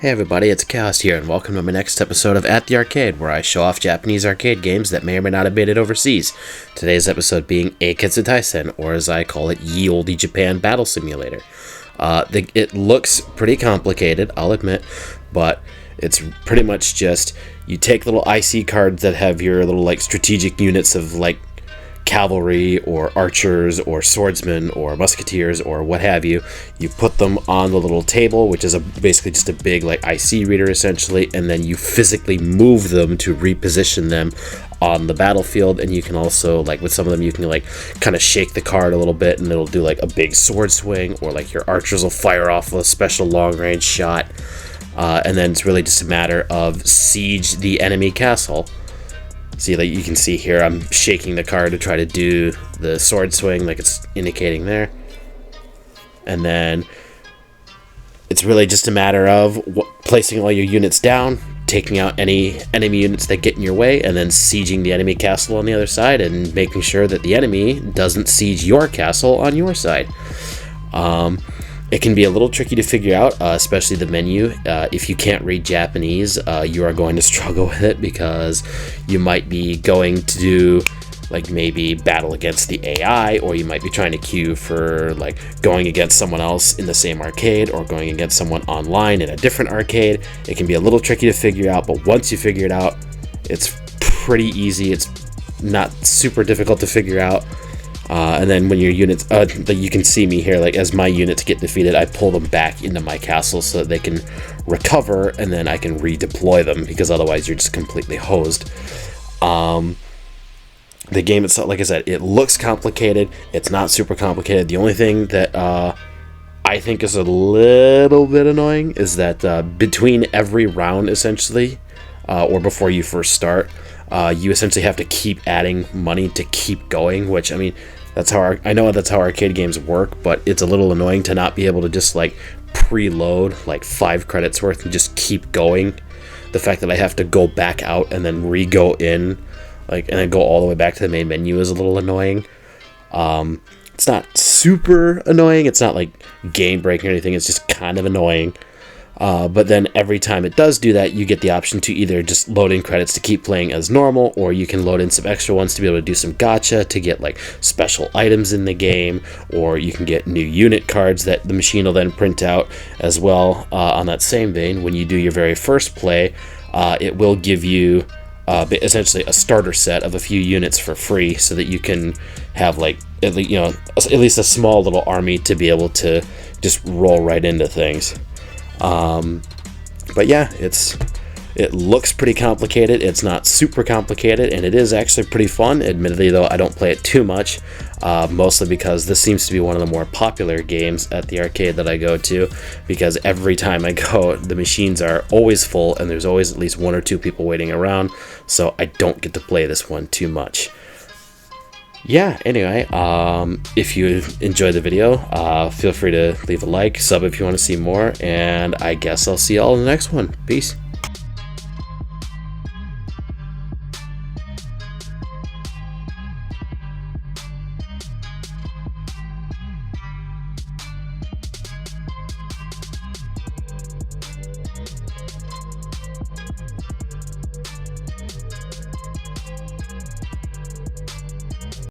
Hey everybody, it's Chaos here, and welcome to my next episode of At the Arcade, where I show off Japanese arcade games that may or may not have made it overseas. Today's episode being Eiketeu Taisen, or as I call it, Ye Olde Japan Battle Simulator. It looks pretty complicated, I'll admit, but it's pretty much just, you take little IC cards that have your little strategic units of cavalry or archers or swordsmen or musketeers or what have you. You put them on the little table, which is basically just a big IC reader essentially, and then you physically move them to reposition them on the battlefield. And you can also, with some of them, you can kind of shake the card a little bit and it'll do a big sword swing, or your archers will fire off a special long range shot, and then it's really just a matter of siege the enemy castle. See, you can see here, I'm shaking the card to try to do the sword swing, it's indicating there. And then it's really just a matter of placing all your units down, taking out any enemy units that get in your way, and then sieging the enemy castle on the other side, and making sure that the enemy doesn't siege your castle on your side. It can be a little tricky to figure out, especially the menu. If you can't read Japanese, you are going to struggle with it, because you might be going to do maybe battle against the AI, or you might be trying to queue for going against someone else in the same arcade, or going against someone online in a different arcade. It can be a little tricky to figure out, but once you figure it out, it's pretty easy. It's not super difficult to figure out. And then when your units, you can see me here, as my units get defeated, I pull them back into my castle so that they can recover, and then I can redeploy them, because otherwise you're just completely hosed. The game itself, like I said, it looks complicated. It's not super complicated. The only thing that I think is a little bit annoying is that between every round, essentially, or before you first start, you essentially have to keep adding money to keep going, which, I mean, I know that's how arcade games work, but it's a little annoying to not be able to just preload 5 credits worth and just keep going. The fact that I have to go back out and then re-go in, and then go all the way back to the main menu is a little annoying. It's not super annoying. It's not game breaking or anything. It's just kind of annoying. But then every time it does do that, you get the option to either just load in credits to keep playing as normal, or you can load in some extra ones to be able to do some gacha to get special items in the game, or you can get new unit cards that the machine will then print out as well. On that same vein, when you do your very first play, it will give you essentially a starter set of a few units for free, so that you can have at least a small little army to be able to just roll right into things. But yeah, it looks pretty complicated. It's not super complicated, and it is actually pretty fun. Admittedly, though, I don't play it too much, mostly because this seems to be one of the more popular games at the arcade that I go to, because every time I go, the machines are always full, and there's always at least 1 or 2 people waiting around, so I don't get to play this one too much. Yeah, anyway, if you enjoyed the video, feel free to leave a like, sub if you want to see more, and I guess I'll see you all in the next one. Peace.